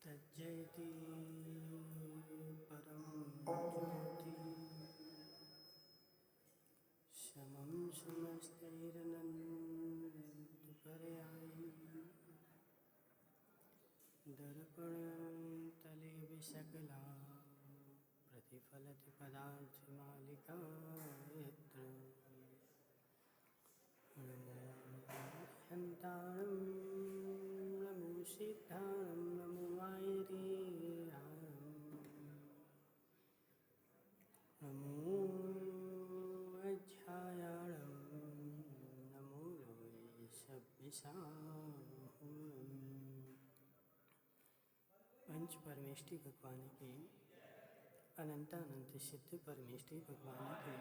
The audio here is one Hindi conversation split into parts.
तज्जयति परं ज्योति समं समस्तैरनन्तपर्यायी दर्पणतले विशकला प्रतिफलति पदार्थमालिका यत्र हन्तारं नमो सिद्धारं नमो वायरीहारं नमो अध्यायारं नमो पंच परमेष्टि भगवान की अनंतानंत सिद्ध परमेष्टि भगवान की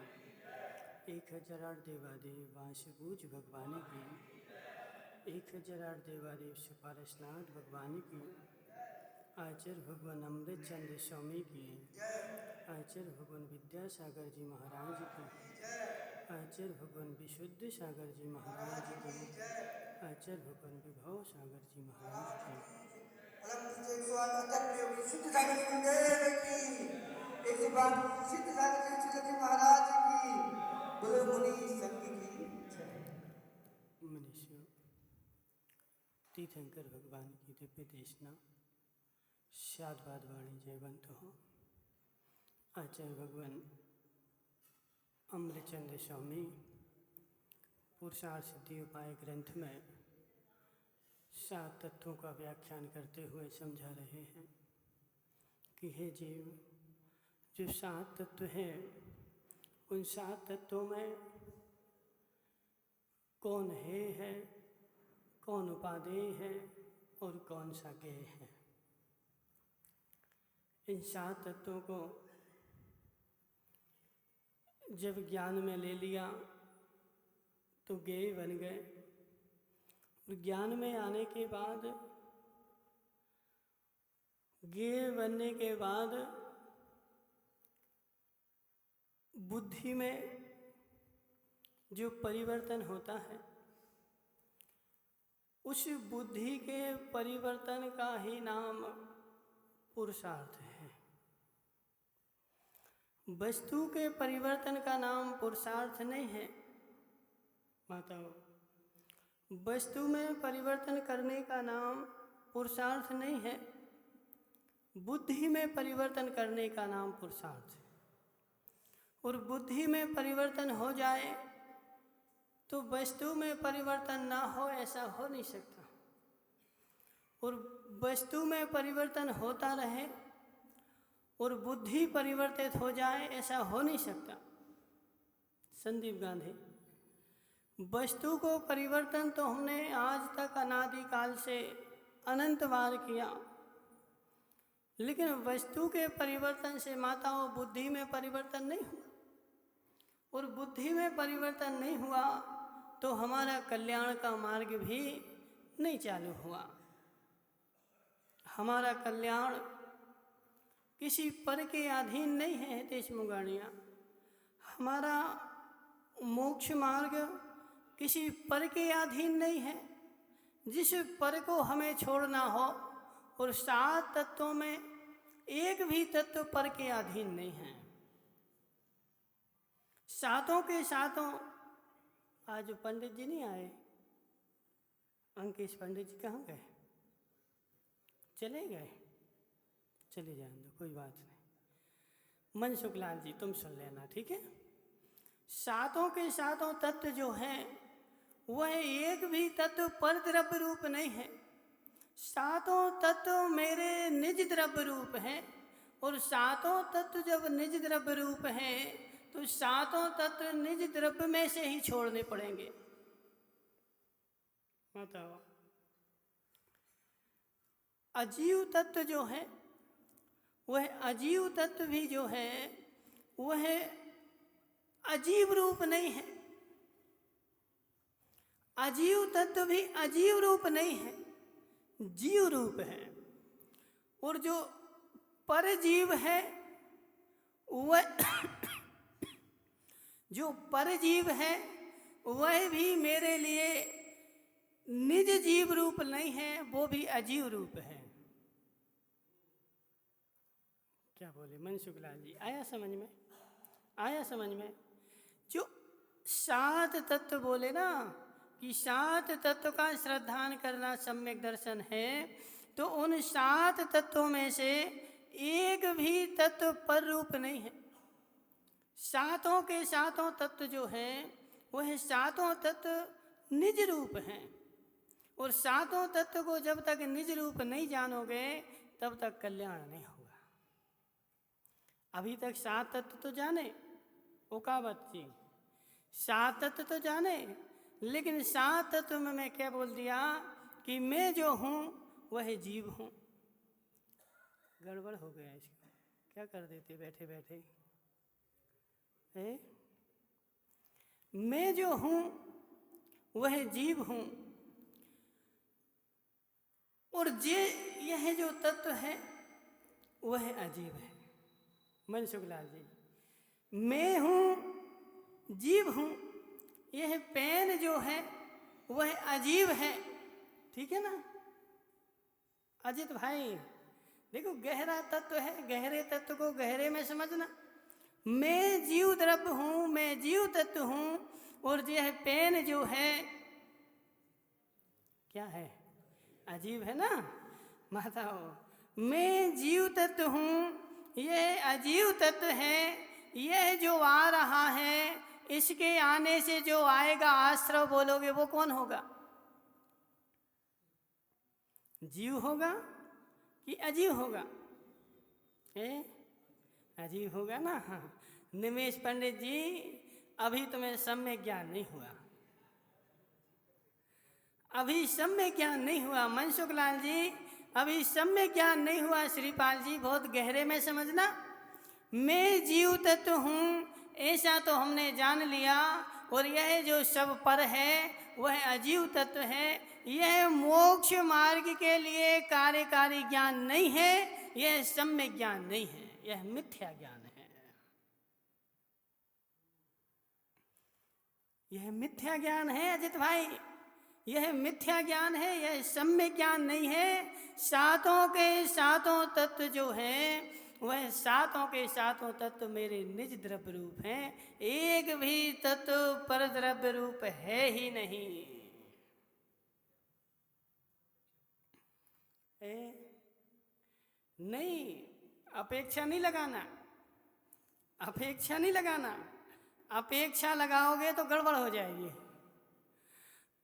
1008 देवादेव वासुपूज भगवान की 1008 देवादेव सुपारसनाथ भगवान की आचार्य भगवान अमृत चंद्र स्वामी की आचार्य भगवान विद्यासागर जी महाराज की आचार्य भगवान विशुद्ध सागर जी महाराज की आचार्य भगवान विभव सागर जी महाराज की मनुष्य तीर्थंकर भगवान की दिव्य देशना शादवाद वाणी जयवंत हो। आचार्य भगवान अमृतचंद्र स्वामी पुरुषार्थ सिद्धि उपाय ग्रंथ में 7 तत्वों का व्याख्यान करते हुए समझा रहे हैं कि हे जीव, जो 7 तत्व हैं उन 7 तत्वों में कौन है, कौन उपादेय है और कौन सा गेय है। इन 7 तत्वों को जब ज्ञान में ले लिया तो गेय बन गए। ज्ञान में आने के बाद, गेय बनने के बाद बुद्धि में जो परिवर्तन होता है, उस बुद्धि के परिवर्तन का ही नाम पुरुषार्थ है। वस्तु के परिवर्तन का नाम पुरुषार्थ नहीं है माताओं। वस्तु में परिवर्तन करने का नाम पुरुषार्थ नहीं है, बुद्धि में परिवर्तन करने का नाम पुरुषार्थ है। और बुद्धि में परिवर्तन हो जाए तो वस्तु में परिवर्तन ना हो, ऐसा हो नहीं सकता। और वस्तु में परिवर्तन होता रहे और बुद्धि परिवर्तित हो जाए, ऐसा हो नहीं सकता। संदीप गांधी, वस्तु को परिवर्तन तो हमने आज तक अनादिकाल से अनंत बार किया, लेकिन वस्तु के परिवर्तन से माताओं बुद्धि में परिवर्तन नहीं हुआ। और बुद्धि में परिवर्तन नहीं हुआ तो हमारा कल्याण का मार्ग भी नहीं चालू हुआ। हमारा कल्याण किसी पर के अधीन नहीं है देश मुगाड़िया। हमारा मोक्ष मार्ग किसी पर के अधीन नहीं है। जिस पर को हमें छोड़ना हो, और 7 तत्वों में एक भी तत्व पर के अधीन नहीं है। 7 के 7 आज पंडित जी नहीं आए, अंकेश पंडित जी कहाँ गए? चले गए, चले जाने दो, कोई बात नहीं। मनसुख लाल जी तुम सुन लेना, ठीक है। 7 के 7 तत्व जो हैं वह एक भी तत्व पर द्रव्य रूप नहीं है। 7 तत्व मेरे निज द्रव्य रूप हैं। और 7 तत्व जब निज द्रव्य रूप हैं तो सातों तत्व निज द्रव्य में से ही छोड़ने पड़ेंगे। बताओ, अजीव तत्व जो है वह अजीव तत्व भी जो है वह अजीव रूप नहीं है। अजीव तत्व भी अजीव रूप नहीं है, जीव रूप है। और जो परजीव है वह जो परजीव है वह भी मेरे लिए निज जीव रूप नहीं है, वो भी अजीव रूप है। क्या बोले मनसुख लाल जी, आया समझ में? आया समझ में? जो सात तत्व बोले ना कि सात तत्व का श्रद्धान करना सम्यक दर्शन है, तो उन सात तत्वों में से एक भी तत्व पर रूप नहीं है। सातों के सातों तत्व जो हैं वह सातों तत्व निज रूप हैं। और सातों तत्व को जब तक निज रूप नहीं जानोगे तब तक कल्याण नहीं होगा। अभी तक सात तत्व तो जाने, ओकावत जी, सात तत्व तो जाने, लेकिन सात तत्व में मैं क्या बोल दिया कि मैं जो हूँ वह जीव हूँ। गड़बड़ हो गया इसको, क्या कर देते बैठे बैठे? मैं जो हूँ वह जीव हूँ, और यह जो तत्व है वह अजीब है। मनसुख लाल जी, मैं हूँ, जीव हूँ, यह पेन जो है वह अजीब है। ठीक है ना अजित भाई? देखो, गहरा तत्व है, गहरे तत्व को गहरे में समझना। मैं जीव द्रव्य हूँ, मैं जीव तत्व हूँ, और यह पेन जो है क्या है? अजीब है ना माताओं? मैं जीव तत्व हूँ, यह अजीव तत्व है। यह जो आ रहा है, इसके आने से जो आएगा आश्रव बोलोगे वो कौन होगा? जीव होगा कि अजीव होगा? अजीब होगा ना। हाँ, निमेश पंडित जी, अभी तुम्हें सम्यक ज्ञान नहीं हुआ, अभी सम्यक ज्ञान नहीं हुआ। मनसुख लाल जी, अभी सम्यक ज्ञान नहीं हुआ। श्रीपाल जी, बहुत गहरे में समझना। मैं जीव तत्व हूँ ऐसा तो हमने जान लिया, और यह जो सब पर है वह अजीव तत्व है। यह मोक्ष मार्ग के लिए कार्यकारी ज्ञान नहीं है, यह सम्यक ज्ञान नहीं है, यह मिथ्या ज्ञान है। यह मिथ्या ज्ञान है अजित भाई, यह मिथ्या ज्ञान है, यह सम्यक ज्ञान नहीं है। सातों के सातों तत्व जो हैं वह सातों के सातों तत्व मेरे निज द्रव्य रूप हैं। एक भी तत्व पर द्रव्य रूप है ही नहीं। नहीं, अपेक्षा नहीं लगाना, अपेक्षा नहीं लगाना। अपेक्षा लगाओगे तो गड़बड़ हो जाएगी,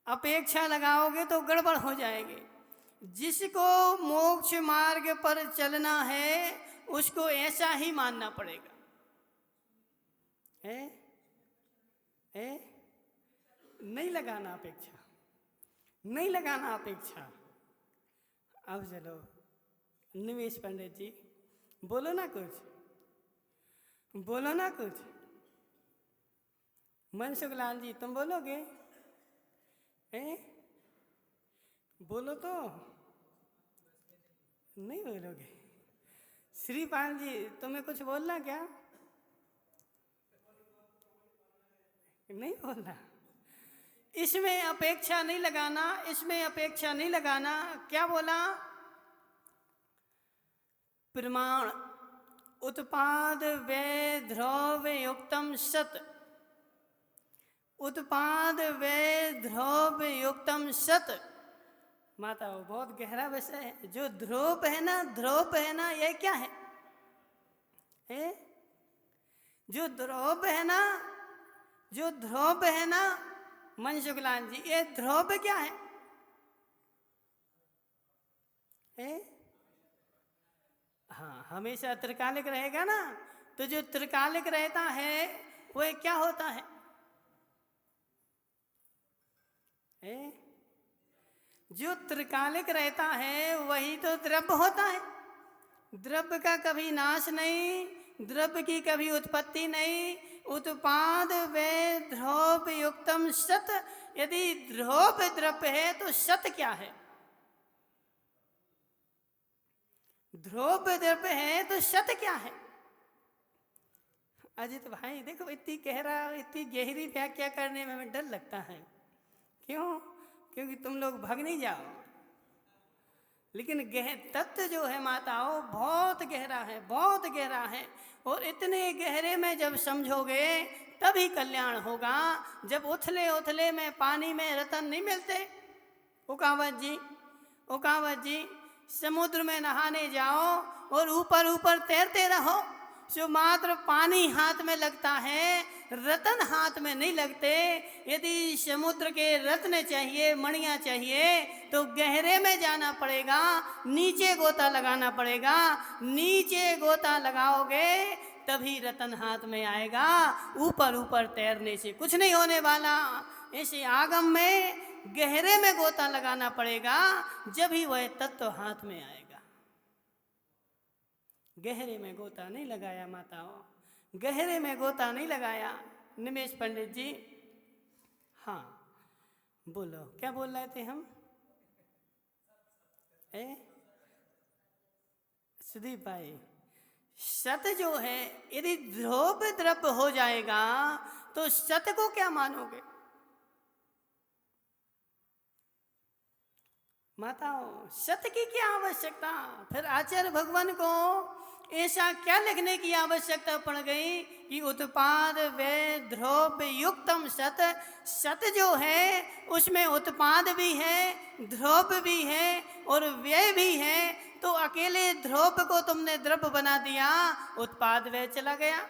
अपेक्षा लगाओगे तो गड़बड़ हो जाएगी। जिसको मोक्ष मार्ग पर चलना है उसको ऐसा ही मानना पड़ेगा। नहीं लगाना अपेक्षा, नहीं लगाना अपेक्षा। अब चलो निमेश पंडित जी, बोलो ना कुछ, बोलो ना कुछ। मनसुख लाल जी, तुम बोलोगे? बोलो तो, नहीं बोलोगे? श्रीपाल जी, तुम्हें कुछ बोलना क्या? नहीं बोलना। इसमें अपेक्षा नहीं लगाना, इसमें अपेक्षा नहीं लगाना। क्या बोला? प्रमाण उत्पाद वे ध्रुव युक्तम सत, उत्पाद वे ध्रुव युक्तम सत। माता, वो बहुत गहरा विषय है। जो ध्रुव है ना, ध्रुव है ना, ये क्या है? जो ध्रुव है ना, जो ध्रुव है ना मनसुख लाल जी, ये ध्रुव क्या है? हाँ, हमेशा त्रिकालिक रहेगा ना, तो जो त्रिकालिक रहता है वह क्या होता है? जो त्रिकालिक रहता है वही तो द्रव्य होता है। द्रव्य का कभी नाश नहीं, द्रव्य की कभी उत्पत्ति नहीं। उत्पाद वे ध्रुव युक्तम सत। यदि ध्रुव द्रव्य है तो सत क्या है? ध्रुव द्रव्य है तो सत क्या है? अजित भाई देखो, इतनी गहरी व्याख्या करने में हमें डर लगता है। क्यों? क्योंकि तुम लोग भाग नहीं जाओ। लेकिन तत्व जो है माताओं बहुत गहरा है, बहुत गहरा है। और इतने गहरे में जब समझोगे तभी कल्याण होगा। जब उथले उथले में पानी में रतन नहीं मिलते। उकावत जी समुद्र में नहाने जाओ और ऊपर ऊपर तैरते रहो, जो मात्र पानी हाथ में लगता है, रतन हाथ में नहीं लगते। यदि समुद्र के रत्न चाहिए, मणियाँ चाहिए, तो गहरे में जाना पड़ेगा, नीचे गोता लगाना पड़ेगा। नीचे गोता लगाओगे तभी रतन हाथ में आएगा। ऊपर ऊपर तैरने से कुछ नहीं होने वाला। ऐसे आगम में गहरे में गोता लगाना पड़ेगा, जब ही वह तत्व हाथ में आएगा। गहरे में गोता नहीं लगाया माताओं, गहरे में गोता नहीं लगाया। निमेश पंडित जी, हाँ बोलो, क्या बोल रहे थे हम? सुदीप भाई, सत जो है यदि ध्रुव द्रव्य हो जाएगा तो सत को क्या मानोगे? माताओं, सत की क्या आवश्यकता? फिर आचार्य भगवान को ऐसा क्या लिखने की आवश्यकता पड़ गई कि उत्पाद वे ध्रुव युक्तम सत। सत जो है उसमें उत्पाद भी है, ध्रुव भी है और व्यय भी है। तो अकेले ध्रुव को तुमने द्रव्य बना दिया, उत्पाद व्यय चला गया।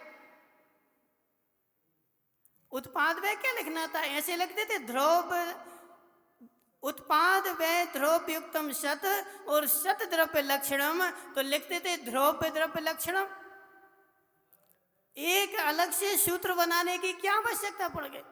उत्पाद व्यय क्या लिखना था? ऐसे लिखते थे ध्रुव उत्पाद वे ध्रुव युक्तम सत और सत द्रव्य लक्षणम, तो लिखते थे ध्रुव द्रव्य लक्षणम। एक अलग से सूत्र बनाने की क्या आवश्यकता पड़ गई?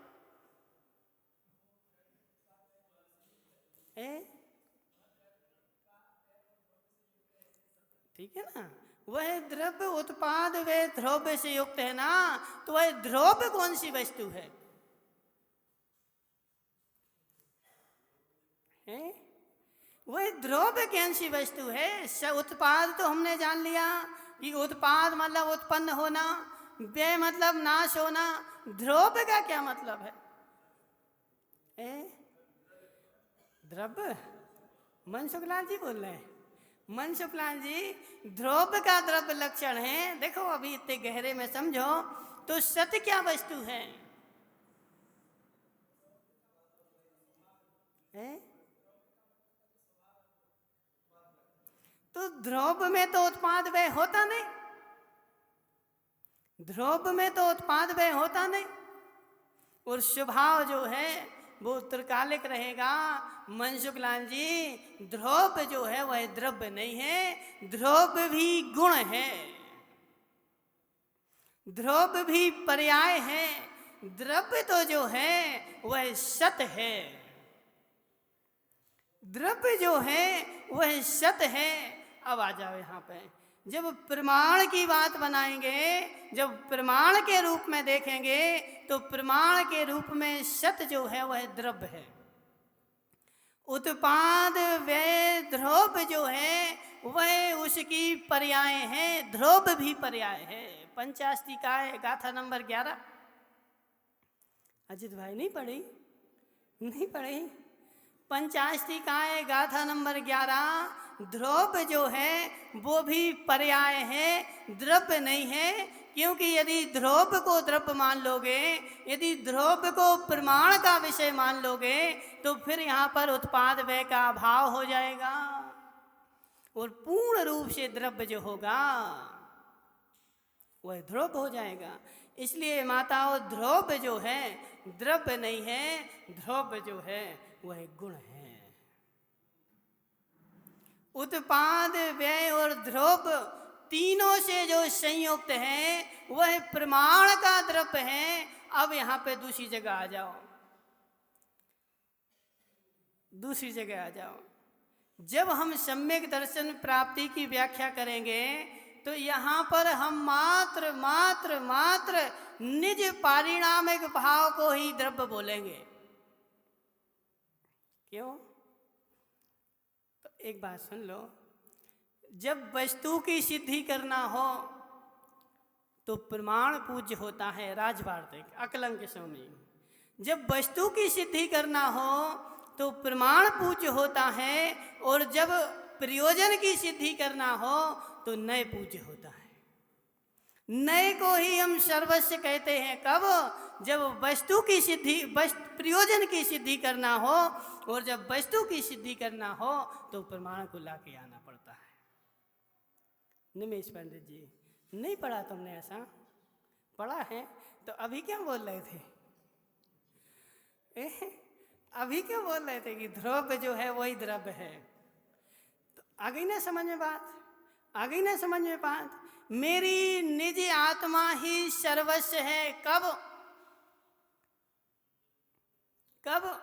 ठीक है ना? वह द्रव्य उत्पाद वे ध्रुव से युक्त है ना, तो वह ध्रुव कौन सी वस्तु है? वह ध्रुव कौन सी वस्तु है? उत्पाद तो हमने जान लिया कि उत्पाद मतलब उत्पन्न होना, व्यय मतलब नाश होना। ध्रुव का क्या मतलब है? द्रव्य? मनसुखलाल जी बोल रहे हैं। मनसुखलाल जी, ध्रुव का द्रव्य लक्षण है। देखो अभी इतने गहरे में समझो तो सत्य क्या वस्तु है? तो ध्रुव में तो उत्पाद व्यय होता नहीं, ध्रुव में तो उत्पाद व्यय होता नहीं। और स्वभाव जो है वो त्रिकालिक रहेगा। मनसुखलाल जी, ध्रुव जो है वह द्रव्य नहीं है, ध्रुव भी गुण है, ध्रुव भी पर्याय है। द्रव्य तो जो है वह सत है, द्रव्य जो है वह सत है। अब आ जाओ यहाँ पे, जब प्रमाण की बात बनाएंगे, जब प्रमाण के रूप में देखेंगे, तो प्रमाण के रूप में सत जो है वह द्रव्य है। उत्पाद व्यय ध्रुव जो है वह उसकी पर्याय है, ध्रुव भी पर्याय है। पंचाष्टिकाय गाथा नंबर 11। अजित भाई नहीं पढ़ी? नहीं पढ़ी? पंचाष्टिकाय गाथा नंबर 11। ध्रुव जो है वो भी पर्याय है, द्रव्य नहीं है। क्योंकि यदि ध्रुव को द्रव्य मान लोगे, यदि ध्रुव को प्रमाण का विषय मान लोगे, तो फिर यहाँ पर उत्पाद व्यय का अभाव हो जाएगा और पूर्ण रूप से द्रव्य जो होगा वह ध्रुव हो जाएगा। इसलिए माताओं, ध्रुव जो है द्रव्य नहीं है, ध्रुव जो है वह गुण है। उत्पाद व्यय और ध्रुव तीनों से जो संयुक्त है वह प्रमाण का द्रव्य है। अब यहाँ पे दूसरी जगह आ जाओ, दूसरी जगह आ जाओ। जब हम सम्यक दर्शन प्राप्ति की व्याख्या करेंगे तो यहाँ पर हम मात्र मात्र मात्र निज पारिणामिक भाव को ही द्रव्य बोलेंगे। क्यों? तो एक बात सुन लो, जब वस्तु की सिद्धि करना हो तो प्रमाण पूज्य होता है राजवार्तिक अकलंक स्वामी। जब वस्तु की सिद्धि करना हो तो प्रमाण पूज्य होता है, और जब प्रयोजन की सिद्धि करना हो तो नय पूज्य होता है। नय को ही हम सर्वस्व कहते हैं। कब? जब वस्तु की सिद्धि, प्रयोजन की सिद्धि करना हो, और जब वस्तु की सिद्धि करना हो तो प्रमाण को लाके आना पड़ता है। निमेश पंडित जी, नहीं पढ़ा तुमने? ऐसा पढ़ा है तो अभी क्या बोल रहे थे? अभी क्या बोल रहे थे कि द्रव्य जो है वही द्रव्य है? तो आ गई ना समझ में बात? आ गई ना समझ में बात? मेरी निज आत्मा ही सर्वस्व है। कब? कब?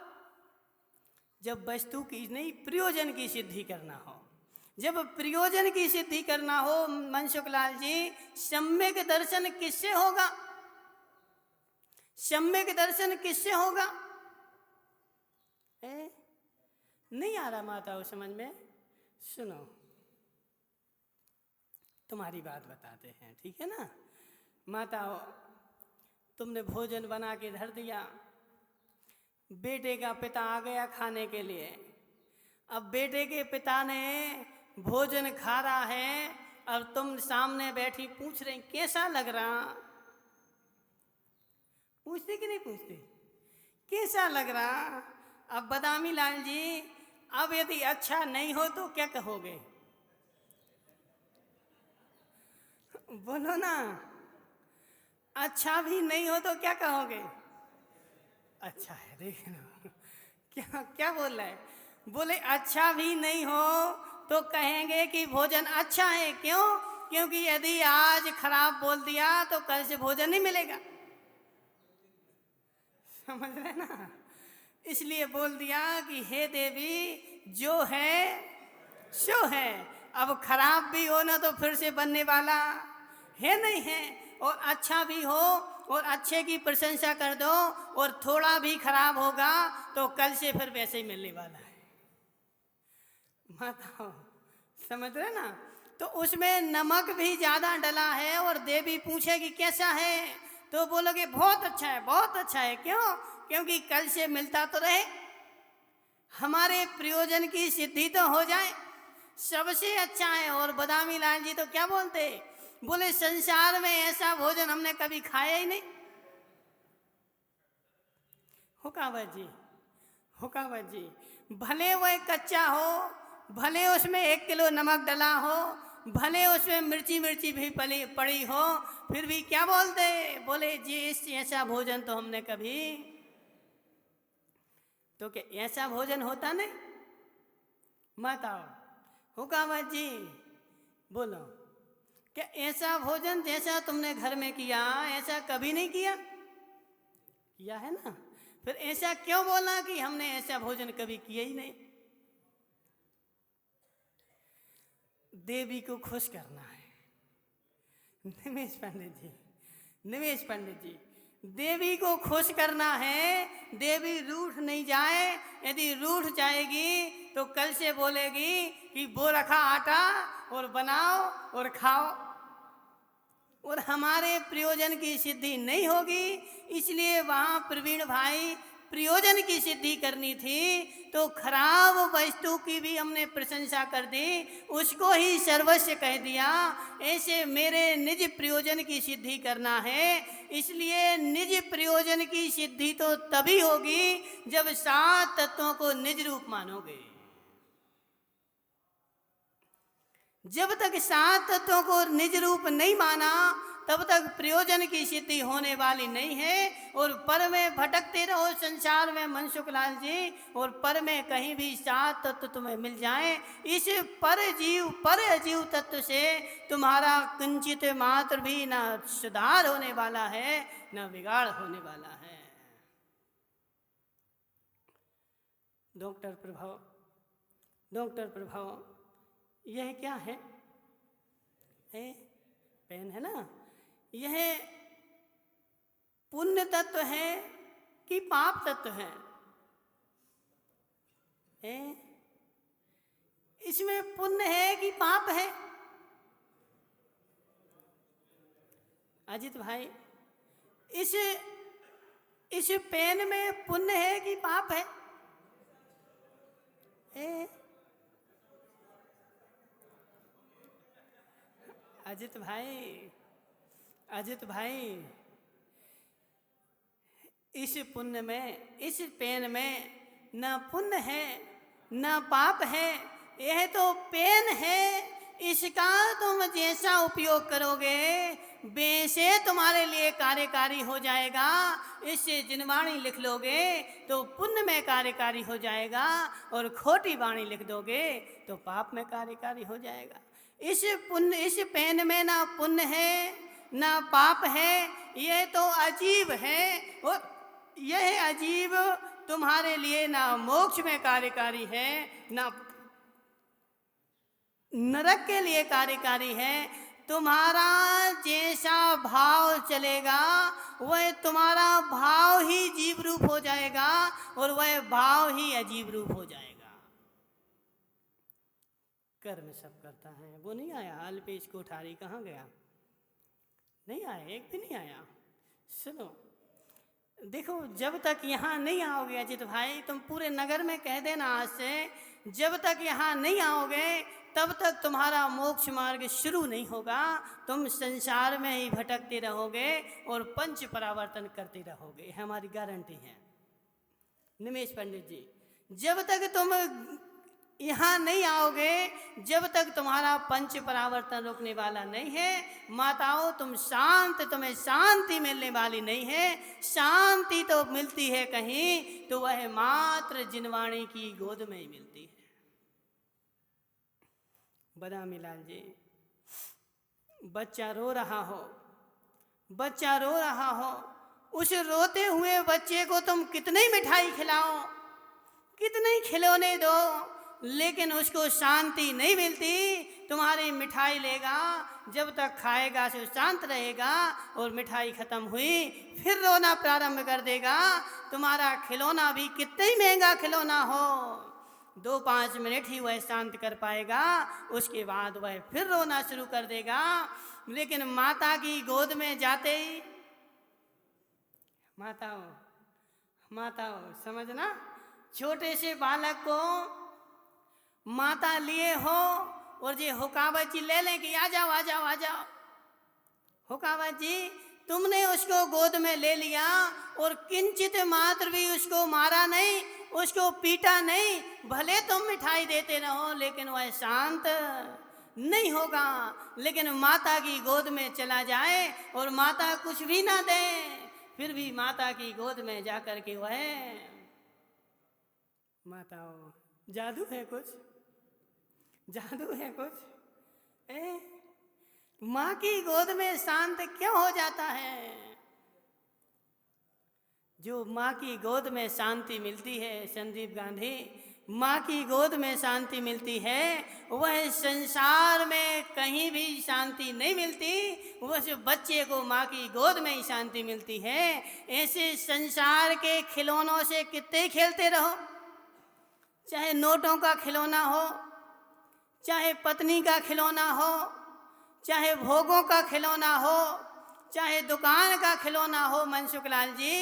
जब वस्तु की नहीं, प्रयोजन की सिद्धि करना हो। जब प्रयोजन की सिद्धि करना हो मनसुखलाल जी, सम्यक दर्शन किससे होगा? सम्यक दर्शन किससे होगा? नहीं आ रहा माताओं समझ में? सुनो, तुम्हारी बात बताते हैं, ठीक है ना? माताओं, तुमने भोजन बना के धर दिया, बेटे का पिता आ गया खाने के लिए। अब बेटे के पिता ने भोजन खा रहा है, और तुम सामने बैठी पूछ रहे कैसा लग रहा? पूछते कि नहीं पूछते? कैसा लग रहा? अब बदामी लाल जी, अब यदि अच्छा नहीं हो तो क्या कहोगे? बोलो ना। अच्छा भी नहीं हो तो क्या कहोगे? अच्छा है, देख लो क्या क्या बोल रहा है। बोले अच्छा भी नहीं हो तो कहेंगे कि भोजन अच्छा है। क्यों? क्योंकि यदि आज खराब बोल दिया तो कल से भोजन नहीं मिलेगा। समझ रहे ना? इसलिए बोल दिया कि हे देवी, जो है सो है। अब खराब भी हो ना तो फिर से बनने वाला है नहीं है, और अच्छा भी हो और अच्छे की प्रशंसा कर दो, और थोड़ा भी खराब होगा तो कल से फिर वैसे ही मिलने वाला है। माताओं समझ रहे ना? तो उसमें नमक भी ज़्यादा डला है, और देवी पूछेगी कैसा है तो बोलोगे बहुत अच्छा है, बहुत अच्छा है। क्यों? क्योंकि कल से मिलता तो रहे, हमारे प्रयोजन की सिद्धि तो हो जाए, सबसे अच्छा है। और बदामी लाल जी तो क्या बोलते? बोले संसार में ऐसा भोजन हमने कभी खाया ही नहीं। हुकावत जी, हुकावत जी, भले वह कच्चा हो, भले उसमें 1 किलो नमक डला हो, भले उसमें मिर्ची मिर्ची भी पड़ी हो, फिर भी क्या बोलते? बोले जी ऐसा भोजन तो हमने कभी। तो क्या ऐसा भोजन होता नहीं? मत आओ हुकावत जी, बोलो, क्या ऐसा भोजन जैसा तुमने घर में किया ऐसा कभी नहीं किया? किया है ना? फिर ऐसा क्यों बोला कि हमने ऐसा भोजन कभी किया ही नहीं? देवी को खुश करना है। निमेश पंडित जी, निमेश पंडित जी, देवी को खुश करना है। देवी रूठ नहीं जाए। यदि रूठ जाएगी तो कल से बोलेगी कि वो रखा आटा और बनाओ और खाओ, और हमारे प्रयोजन की सिद्धि नहीं होगी। इसलिए वहाँ प्रवीण भाई प्रयोजन की सिद्धि करनी थी, तो खराब वस्तु की भी हमने प्रशंसा कर दी, उसको ही सर्वस्व कह दिया। ऐसे मेरे निज प्रयोजन की सिद्धि करना है, इसलिए निज प्रयोजन की सिद्धि तो तभी होगी जब 7 तत्वों को निज रूप मानोगे। जब तक 7 तत्वों को निज रूप नहीं माना तब तक प्रयोजन की सिद्धि होने वाली नहीं है। और पर में भटकते रहो संसार में मनसुख लाल जी, और पर में कहीं भी सात तत्व तुम्हें मिल जाए, इस पर अजीव तत्व से तुम्हारा किंचित मात्र भी ना सुधार होने वाला है, ना बिगाड़ होने वाला है। डॉक्टर प्रभाव, यह क्या है? पेन है ना, यह पुण्य तत्व है कि पाप तत्व है? इसमें पुण्य है कि पाप है? अजित भाई, इस पेन में पुण्य है कि पाप है? अजित भाई, इस पुण्य में, इस पेन में न पुण्य है न पाप है, यह तो पेन है। इसका तुम जैसा उपयोग करोगे वैसे तुम्हारे लिए कार्यकारी हो जाएगा। इससे जिनवाणी लिख लोगे तो पुण्य में कार्यकारी हो जाएगा, और खोटी वाणी लिख दोगे तो पाप में कार्यकारी हो जाएगा। इस पेन में ना पुण्य है ना पाप है, यह तो अजीब है। और यह अजीब तुम्हारे लिए ना मोक्ष में कार्यकारी है, ना नरक के लिए कार्यकारी है। तुम्हारा जैसा भाव चलेगा वह तुम्हारा भाव ही जीव रूप हो जाएगा, और वह भाव ही अजीब रूप हो जाएगा। कर्म सब करता है। वो नहीं आया अल्पेश कोठारी, कहाँ गया? नहीं आया, एक भी नहीं आया। सुनो, देखो, जब तक यहाँ नहीं आओगे अजित भाई, तुम पूरे नगर में कह देना आज से, जब तक यहाँ नहीं आओगे तब तक तुम्हारा मोक्ष मार्ग शुरू नहीं होगा। तुम संसार में ही भटकते रहोगे और पंच परावर्तन करते रहोगे, हमारी गारंटी है। निमेश पंडित जी, जब तक तुम यहाँ नहीं आओगे, जब तक तुम्हारा पंच परावर्तन रुकने वाला नहीं है। माताओं, तुम शांत, तुम्हें शांति मिलने वाली नहीं है। शांति तो मिलती है कहीं, तो वह मात्र जिनवाणी की गोद में ही मिलती है। बदामी लाल जी, बच्चा रो रहा हो, उस रोते हुए बच्चे को तुम कितनी मिठाई खिलाओ, कितने खिलौने दो, लेकिन उसको शांति नहीं मिलती। तुम्हारी मिठाई लेगा, जब तक खाएगा तो शांत रहेगा, और मिठाई खत्म हुई फिर रोना प्रारंभ कर देगा। तुम्हारा खिलौना भी कितना ही महंगा खिलौना हो, 2-5 मिनट ही वह शांत कर पाएगा, उसके बाद वह फिर रोना शुरू कर देगा। लेकिन माता की गोद में जाते ही, माताओं समझना, छोटे से बालक को माता लिए हो और ये हुकावत जी ले लें कि आ जाओ। हुकावत जी, तुमने उसको गोद में ले लिया और किंचित मात्र भी उसको मारा नहीं, उसको पीटा नहीं। भले तुम मिठाई देते रहो, लेकिन वह शांत नहीं होगा। लेकिन माता की गोद में चला जाए और माता कुछ भी ना दे, फिर भी माता की गोद में जाकर के वह, माताओं, जादू है कुछ। माँ की गोद में शांत क्यों हो जाता है? जो माँ की गोद में शांति मिलती है संदीप गांधी, माँ की गोद में शांति मिलती है, वह संसार में कहीं भी शांति नहीं मिलती। उस बच्चे को माँ की गोद में ही शांति मिलती है। ऐसे संसार के खिलौनों से कितने खेलते रहो, चाहे नोटों का खिलौना हो, चाहे पत्नी का खिलौना हो, चाहे भोगों का खिलौना हो, चाहे दुकान का खिलौना हो। मनसुख लाल जी,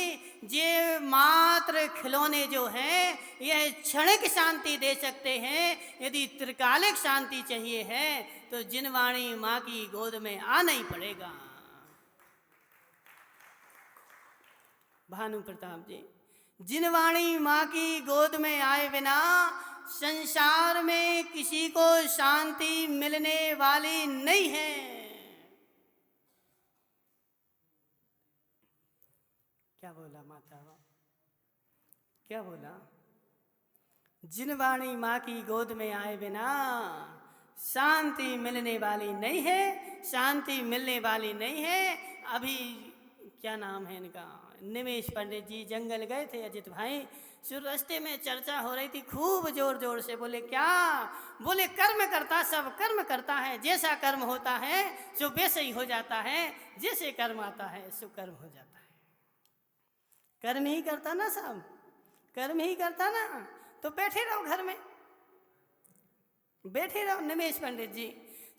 ये मात्र खिलौने जो हैं, यह क्षणिक शांति दे सकते हैं। यदि त्रिकालिक शांति चाहिए है तो जिनवाणी माँ की गोद में आना ही पड़ेगा। भानु प्रताप जी, जिनवाणी माँ की गोद में आए बिना संसार में किसी को शांति मिलने वाली नहीं है। क्या बोला माता, क्या बोला? जिन वाणी माँ की गोद में आए बिना शांति मिलने वाली नहीं है, शांति मिलने वाली नहीं है। अभी क्या नाम है इनका, निमेश पंडित जी जंगल गए थे अजित भाई, सो रास्ते में चर्चा हो रही थी, खूब जोर जोर से बोले क्या? बोले कर्म करता, सब कर्म करता है, जैसा कर्म होता है सो वैसे ही हो जाता है, जैसे कर्म आता है सो कर्म हो जाता है। कर्म ही करता ना, सब कर्म ही करता ना, तो बैठे रहो घर में, बैठे रहो। निमेश पंडित जी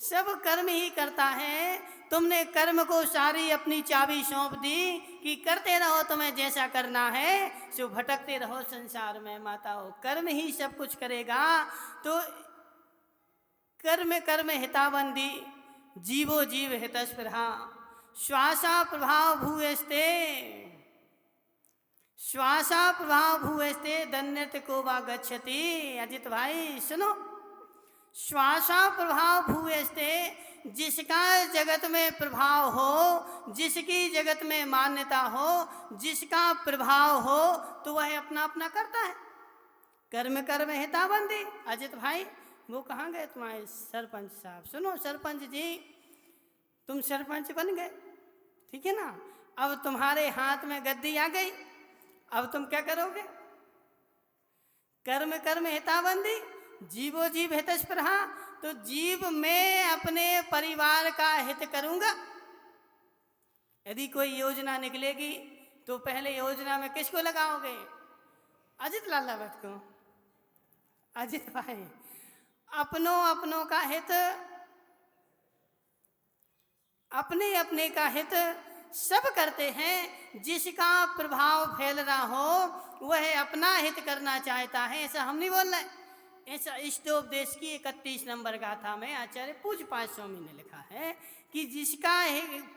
सब कर्म ही करता है, तुमने कर्म को सारी अपनी चाबी सौंप दी कि करते रहो, तुम्हें जैसा करना है सो भटकते रहो संसार में। माताओं, कर्म ही सब कुछ करेगा। तो कर्म कर्म हिताबंदी, जीवो जीव हितस्पृहा, श्वासा प्रभाव भूयस्ते, श्वासा प्रभाव भूयस्ते दन्यत को वा गच्छति। अजित भाई सुनो, श्वासा प्रभाव भूयस्ते, जिसका जगत में प्रभाव हो, जिसकी जगत में मान्यता हो, जिसका प्रभाव हो, तो वह अपना अपना करता है। कर्म कर्म हिताबंदी। अजित भाई वो कहाँ गए तुम्हारे सरपंच साहब? सुनो सरपंच जी, तुम सरपंच बन गए, ठीक है ना, अब तुम्हारे हाथ में गद्दी आ गई, अब तुम क्या करोगे? कर्म कर्म हिताबंदी, जीवो जीव हितस्पृहा। तो जीव में अपने परिवार का हित करूंगा। यदि कोई योजना निकलेगी तो पहले योजना में किसको लगाओगे? अजित लाला भट्ट को। अजित भाई अपनों अपनों का हित, अपने अपने का हित सब करते हैं। जिसका प्रभाव फैल रहा हो वह अपना हित करना चाहता है, ऐसा हम नहीं बोल रहे। ऐसा इष्टोपदेश की 31 नंबर गाथा में आचार्य पूज्य पाद स्वामी ने लिखा है कि जिसका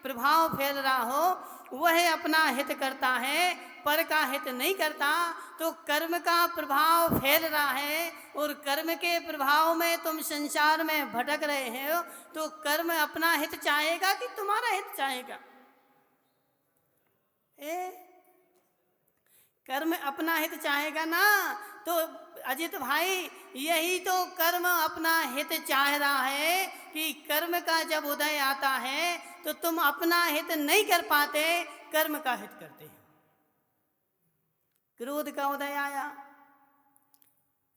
प्रभाव फैल रहा हो वह अपना हित करता है, पर का हित नहीं करता। तो कर्म का प्रभाव फैल रहा है और कर्म के प्रभाव में तुम संसार में भटक रहे हो, तो कर्म अपना हित चाहेगा कि तुम्हारा हित चाहेगा? कर्म अपना हित चाहेगा ना। तो अजित भाई यही तो कर्म अपना हित चाह रहा है कि कर्म का जब उदय आता है तो तुम अपना हित नहीं कर पाते, कर्म का हित करते हैं। क्रोध का उदय आया,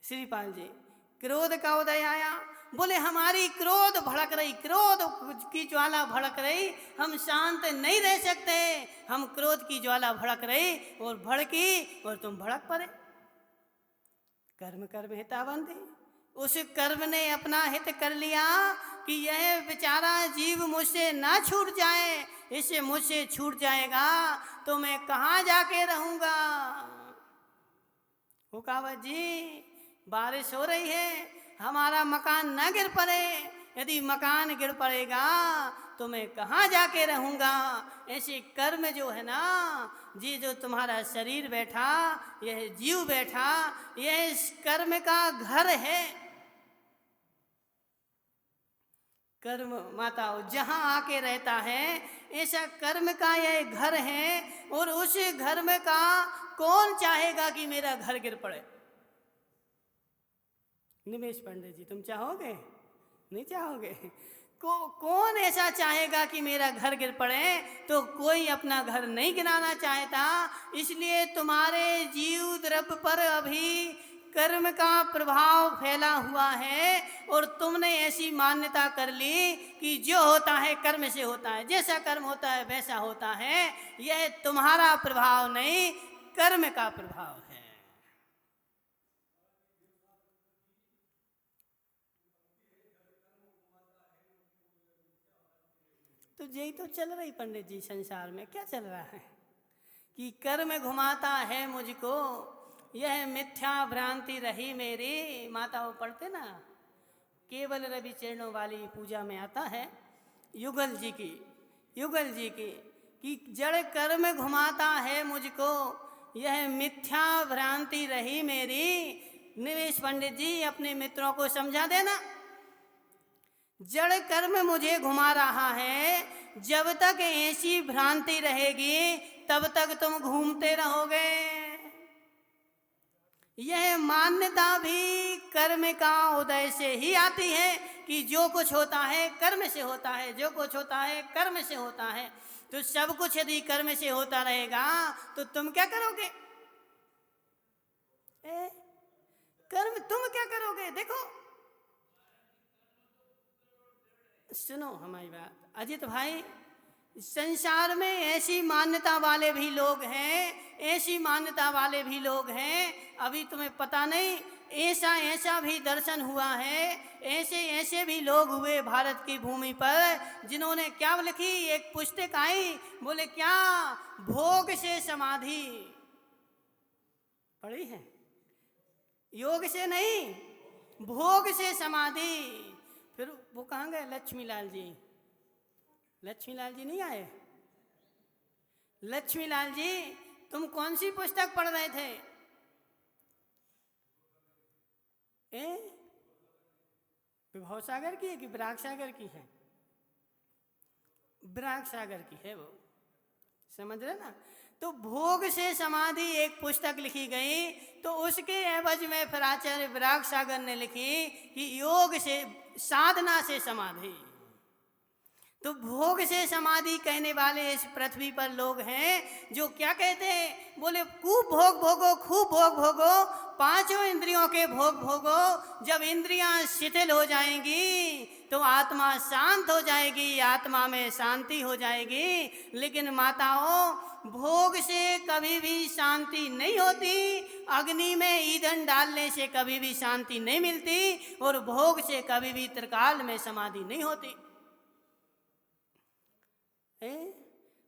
श्रीपाल जी क्रोध का उदय आया, बोले हमारी क्रोध भड़क रही, क्रोध की ज्वाला भड़क रही, हम शांत नहीं रह सकते, हम क्रोध की ज्वाला भड़क रही और भड़की और तुम भड़क पड़े। कर्म कर्म हिताबंदी, उस कर्म ने अपना हित कर लिया कि यह बेचारा जीव मुझसे ना छूट जाए, इससे मुझसे छूट जाएगा तो मैं कहाँ जाके रहूँगा। हुकावत जी बारिश हो रही है, हमारा मकान न गिर पड़े, यदि मकान गिर पड़ेगा तो मैं कहाँ जाके रहूँगा। ऐसे कर्म जो है ना, जी जो तुम्हारा शरीर बैठा, यह जीव बैठा, यह इस कर्म का घर है। कर्म माताओं जहाँ आके रहता है ऐसा कर्म का यह घर है, और उस घर में का कौन चाहेगा कि मेरा घर गिर पड़े? निमेश पंडित जी तुम चाहोगे? नहीं चाहोगे। कौन ऐसा चाहेगा कि मेरा घर गिर पड़े? तो कोई अपना घर नहीं गिराना चाहता। इसलिए तुम्हारे जीव द्रव्य पर अभी कर्म का प्रभाव फैला हुआ है, और तुमने ऐसी मान्यता कर ली कि जो होता है कर्म से होता है, जैसा कर्म होता है वैसा होता है। यह तुम्हारा प्रभाव नहीं, कर्म का प्रभाव है। तो यही तो चल रही पंडित जी संसार में। क्या चल रहा है कि कर्म घुमाता है मुझको, यह मिथ्या भ्रांति रही मेरी। माता वो पढ़ते ना, केवल रवि चरणों वाली पूजा में आता है युगल जी की कि जड़ कर्म घुमाता है मुझको, यह मिथ्या भ्रांति रही मेरी। निमेश पंडित जी अपने मित्रों को समझा देना, जड़ कर्म मुझे घुमा रहा है। जब तक ऐसी भ्रांति रहेगी तब तक तुम घूमते रहोगे। यह मान्यता भी कर्म का उदय से ही आती है कि जो कुछ होता है कर्म से होता है, जो कुछ होता है कर्म से होता है। तो सब कुछ यदि कर्म से होता रहेगा तो तुम क्या करोगे? कर्म तुम क्या करोगे? देखो, सुनो हमारी बात अजित भाई, संसार में ऐसी मान्यता वाले भी लोग हैं, ऐसी मान्यता वाले भी लोग हैं, अभी तुम्हें पता नहीं, ऐसा ऐसा भी दर्शन हुआ है, ऐसे ऐसे भी लोग हुए भारत की भूमि पर जिन्होंने क्या लिखी, एक पुस्तक आई, बोले क्या, भोग से समाधि पढ़ी है, योग से नहीं, भोग से समाधि। फिर वो कहाँ गए? लक्ष्मीलाल जी, लक्ष्मीलाल जी नहीं आए? लक्ष्मीलाल जी, तुम कौन सी पुस्तक पढ़ रहे थे? विभव सागर की है कि विराग सागर की है? विराग सागर की है वो, समझ रहे ना। तो भोग से समाधि एक पुस्तक लिखी गई, तो उसके एवज में फिर आचार्य विराग सागर ने लिखी कि योग से, साधना से समाधि। तो भोग से समाधि कहने वाले इस पृथ्वी पर लोग हैं जो क्या कहते हैं, बोले खूब भोग भोगो, खूब भोग भोगो, पांचों इंद्रियों के भोग भोगो। जब इंद्रियां शिथिल हो जाएंगी तो आत्मा शांत हो जाएगी, आत्मा में शांति हो जाएगी। लेकिन माताओं, भोग से कभी भी शांति नहीं होती, अग्नि में ईंधन डालने से कभी भी शांति नहीं मिलती, और भोग से कभी भी त्रिकाल में समाधि नहीं होती।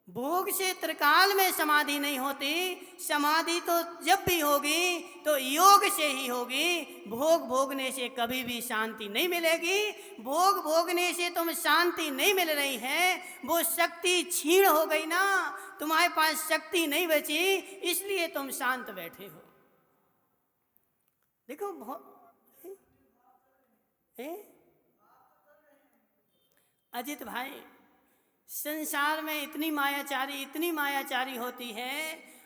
भोग से त्रिकाल में समाधि नहीं होती। समाधि तो जब भी होगी तो योग से ही होगी। भोग भोगने से कभी भी शांति नहीं मिलेगी। भोग भोगने से तुम शांति नहीं मिल रही है, वो शक्ति क्षीण हो गई ना, तुम्हारे पास शक्ति नहीं बची, इसलिए तुम शांत बैठे हो। देखो अजित भाई, संसार में इतनी मायाचारी होती है।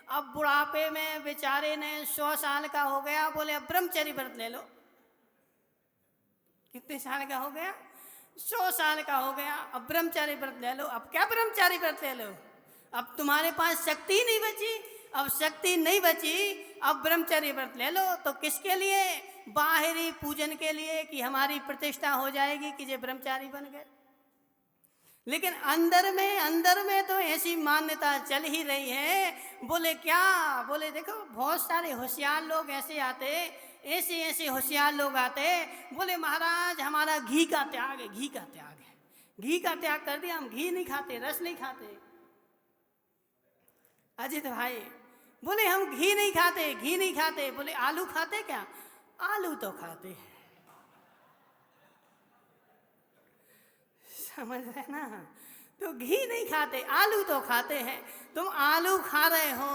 अब बुढ़ापे में बेचारे ने 100 साल का हो गया, बोले अब ब्रह्मचर्य व्रत ले लो। कितने साल का हो गया? 100 साल का हो गया, अब ब्रह्मचर्य व्रत ले लो। अब क्या ब्रह्मचर्य व्रत ले लो? अब तुम्हारे पास शक्ति नहीं बची, अब शक्ति नहीं बची, अब ब्रह्मचर्य व्रत ले लो। तो किसके लिए? बाहरी पूजन के लिए कि हमारी प्रतिष्ठा हो जाएगी कि ये ब्रह्मचारी बन गए। लेकिन अंदर में तो ऐसी मान्यता चल ही रही है। बोले क्या? बोले देखो, बहुत सारे होशियार लोग ऐसे आते, ऐसे होशियार लोग आते, बोले महाराज हमारा घी का त्याग है, घी का त्याग है, घी का त्याग कर दिया, हम घी नहीं खाते, रस नहीं खाते। अजित भाई बोले हम घी नहीं खाते। बोले आलू खाते क्या? आलू तो खाते हैं, समझ रहे ना। तो घी नहीं खाते, आलू तो खाते हैं। तुम आलू खा रहे हो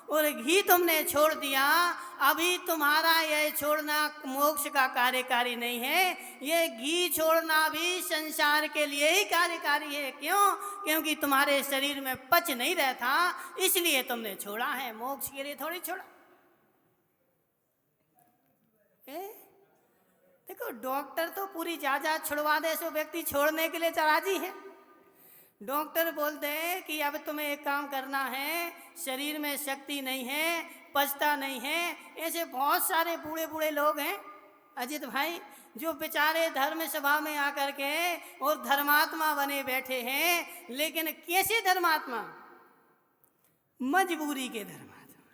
और घी तुमने छोड़ दिया। अभी तुम्हारा यह छोड़ना मोक्ष का कार्यकारी नहीं है, ये घी छोड़ना भी संसार के लिए ही कार्यकारी है। क्यों? क्योंकि तुम्हारे शरीर में पच नहीं रहता, इसलिए तुमने छोड़ा है, मोक्ष के लिए थोड़ी छोड़ा। देखो, डॉक्टर तो पूरी जायदाद छुड़वा दे सो व्यक्ति छोड़ने के लिए राजी है। डॉक्टर बोलते हैं कि अब तुम्हें एक काम करना है, शरीर में शक्ति नहीं है, पचता नहीं है। ऐसे बहुत सारे बूढ़े बूढ़े लोग हैं अजित भाई, जो बेचारे धर्म सभा में आकर के और धर्मात्मा बने बैठे हैं। लेकिन कैसे धर्मात्मा? मजबूरी के धर्मात्मा,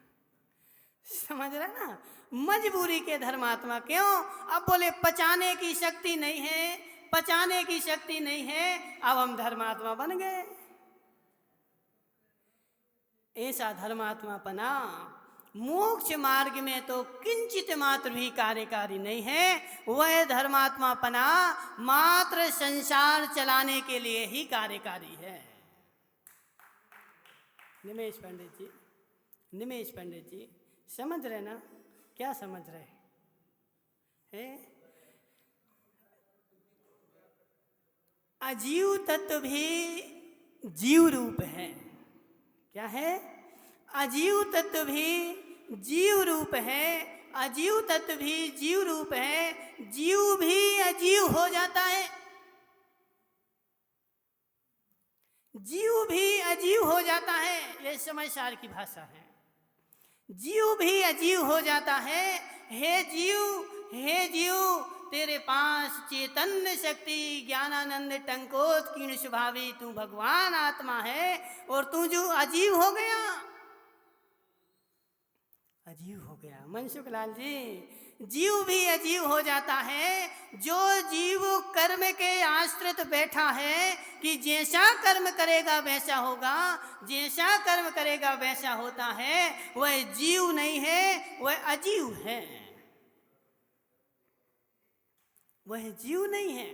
समझ रहे ना, मजबूरी के धर्मात्मा। क्यों? अब बोले पचाने की शक्ति नहीं है, पचाने की शक्ति नहीं है, अब हम धर्मात्मा बन गए। ऐसा धर्मात्मा पना मोक्ष मार्ग में तो किंचित मात्र भी कार्यकारी नहीं है। वह धर्मात्मा पना मात्र संसार चलाने के लिए ही कार्यकारी है। निमेश पंडित जी समझ रहे ना? क्या समझ रहे हैं? अजीव तत्व भी जीव रूप है। क्या है? अजीव तत्व भी जीव रूप है, अजीव तत्व भी जीव रूप है, जीव भी अजीव हो जाता है, जीव भी अजीव हो जाता है। ये समझदार की भाषा है। जीव भी अजीव हो जाता है। हे जीव, हे जीव, तेरे पास चैतन्य शक्ति ज्ञानानंद टंकोत्कीर्ण स्वभावी तू भगवान आत्मा है, और तू जो अजीव हो गया, अजीव हो गया। मनसुख लाल जी, जीव भी अजीव हो जाता है। जो जीव कर्म के आश्रित बैठा है कि जैसा कर्म करेगा वैसा होगा, जैसा कर्म करेगा वैसा होता है, वह जीव नहीं है, वह अजीव है, वह जीव नहीं है।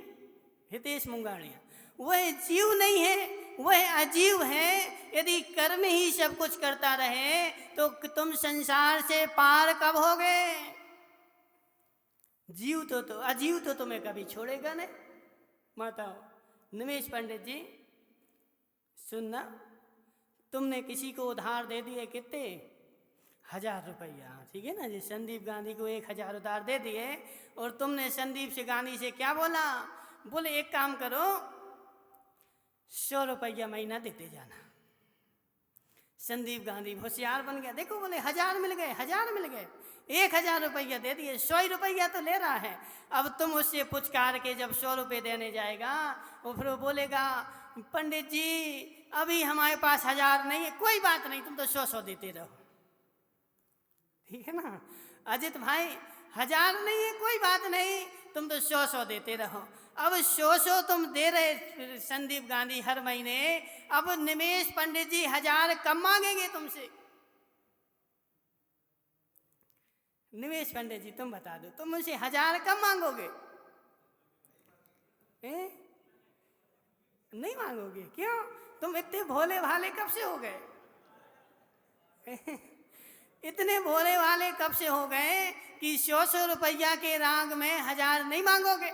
हितेश मुंगाड़िया, वह जीव नहीं है, वह अजीव है। यदि कर्म ही सब कुछ करता रहे तो तुम संसार से पार कब होगे? जीव तो अजीव तो तुम्हें कभी छोड़ेगा नहीं। माता निमेश पंडित जी सुनना, तुमने किसी को उधार दे दिए कितने? 1000 रुपया, ठीक है ना जी। संदीप गांधी को 1000 उधार दे दिए, और तुमने संदीप से गांधी से क्या बोला? बोले एक काम करो, 100 रुपया महीना देते जाना। संदीप गांधी होशियार बन गया। देखो, बोले 1000 मिल गए, 1000 मिल गए, 1000 रुपया दे दिए, 100 रुपया तो ले रहा है। अब तुम उससे पुचकार के जब 100 रुपये देने जाएगा, वो फिर बोलेगा पंडित जी अभी हमारे पास 1000 नहीं है। कोई बात नहीं, तुम तो 100 देते रहो, ठीक है ना। अजित भाई 1000 नहीं है, कोई बात नहीं, तुम तो 100 देते रहो। अब 100 तुम दे रहे संदीप गांधी हर महीने, अब निमेश पंडित जी 1000 कम मांगेंगे तुमसे। निमेश पंडित जी तुम बता दो, तुम मुझसे 1000 कम मांगोगे? नहीं मांगोगे? क्यों? तुम इतने भोले भाले कब से हो गए? इतने भोले वाले कब से हो गए कि 100 रुपया के राग में 1000 नहीं मांगोगे?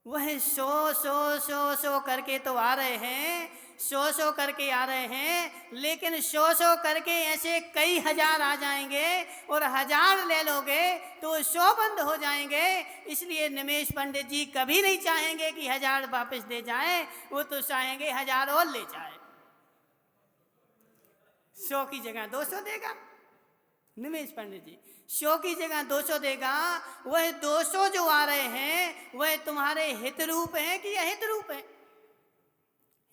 वह 100 करके तो आ रहे हैं, 100 करके आ रहे हैं, लेकिन 100 करके ऐसे कई हजार आ जाएंगे, और 1000 ले लोगे तो 100 बंद हो जाएंगे। इसलिए निमेश पंडित जी कभी नहीं चाहेंगे कि 1000 वापस दे जाएं, वो तो चाहेंगे 1000 और ले जाए। 100 की जगह 200 देगा निमेश पंडित जी, 100 की जगह 200 देगा। वह 200 जो आ रहे हैं वह तुम्हारे हित रूप हैं कि अहित रूप है?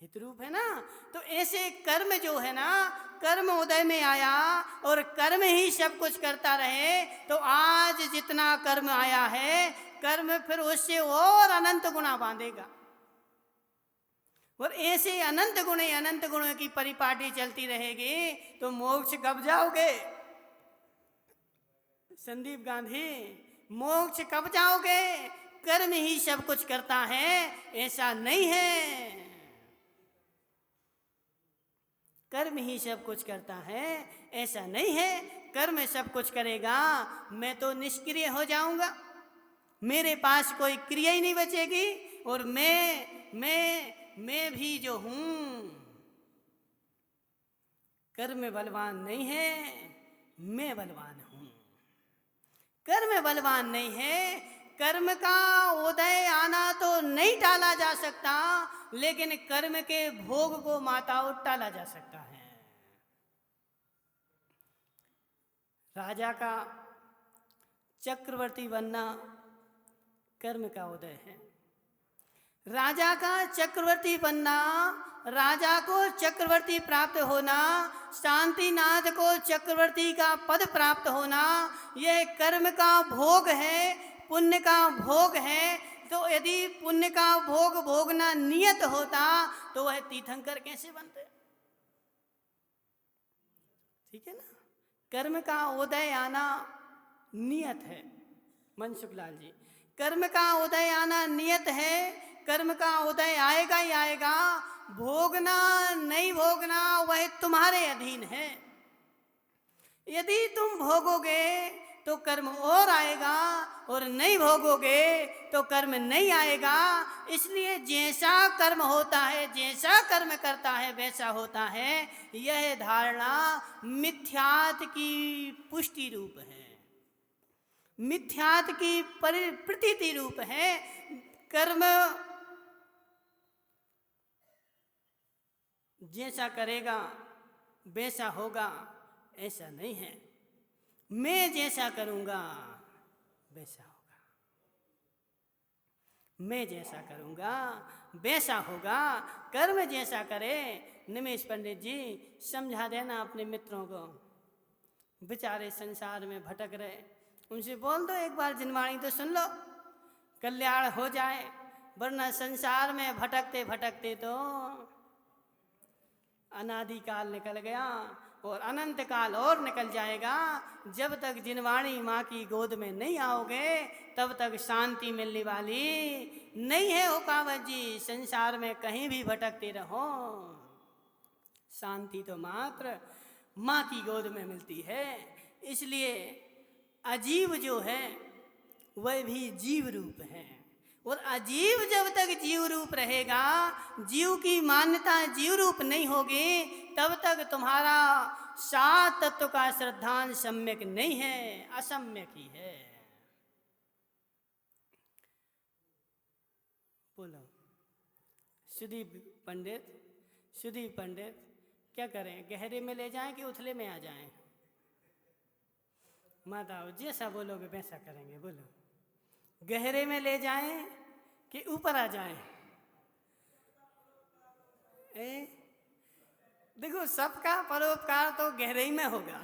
हित रूप है ना। तो ऐसे कर्म जो है ना, कर्म उदय में आया और कर्म ही सब कुछ करता रहे, तो आज जितना कर्म आया है, कर्म फिर उससे और अनंत गुना बांधेगा, और ऐसे अनंत गुणों की परिपाटी चलती रहेगी, तो मोक्ष कब जाओगे? संदीप गांधी, मोक्ष कब जाओगे? कर्म ही सब कुछ करता है, ऐसा नहीं है। कर्म ही सब कुछ करता है, ऐसा नहीं है। कर्म सब कुछ करेगा, मैं तो निष्क्रिय हो जाऊंगा, मेरे पास कोई क्रिया ही नहीं बचेगी, और मैं भी जो हूं, कर्म बलवान नहीं है, मैं बलवान हूं। कर्म बलवान नहीं है, कर्म का उदय आना तो नहीं टाला जा सकता, लेकिन कर्म के भोग को माताओं टाला जा सकता है। राजा का चक्रवर्ती बनना कर्म का उदय है। राजा का चक्रवर्ती बनना, राजा को चक्रवर्ती प्राप्त होना, शांतिनाथ को चक्रवर्ती का पद प्राप्त होना, यह कर्म का भोग है, पुण्य का भोग है। तो यदि पुण्य का भोग भोगना नियत होता तो वह तीर्थंकर कैसे बनते? ठीक है ना। कर्म का उदय आना नियत है मनसुख लाल जी, कर्म का उदय आना नियत है। कर्म का उदय आएगा ही आएगा, भोगना नहीं भोगना वह तुम्हारे अधीन है। यदि तुम भोगोगे तो कर्म और आएगा, और नहीं भोगोगे तो कर्म नहीं आएगा। इसलिए जैसा कर्म होता है, जैसा कर्म करता है वैसा होता है, यह धारणा मिथ्यात्व की पुष्टि रूप है, मिथ्यात्व की प्रतीति रूप है। कर्म जैसा करेगा वैसा होगा, ऐसा नहीं है। मैं जैसा करूँगा वैसा होगा, मैं जैसा करूँगा वैसा होगा। कर्म जैसा करे। निमेश पंडित जी समझा देना अपने मित्रों को, बेचारे संसार में भटक रहे, उनसे बोल दो एक बार जिनवाणी तो सुन लो, कल्याण हो जाए। वरना संसार में भटकते भटकते तो अनादि काल निकल गया और अनंत काल और निकल जाएगा। जब तक जिनवाणी माँ की गोद में नहीं आओगे तब तक शांति मिलने वाली नहीं है। हुकावत जी, संसार में कहीं भी भटकते रहो, शांति तो मात्र माँ की गोद में मिलती है। इसलिए अजीव जो है वह भी जीव रूप है, और अजीव जब तक जीव रूप रहेगा, जीव की मान्यता जीव रूप नहीं होगी, तब तक तुम्हारा सात तत्व का श्रद्धांश सम्यक नहीं है, असम्यक ही है। बोलो सुदीप पंडित क्या करें, गहरे में ले जाएं कि उथले में आ जाएं? माताओं जैसा बोलोगे वैसा करेंगे। बोलो गहरे में ले जाएं कि ऊपर आ जाएं? देखो सबका परोपकार तो गहराई में होगा,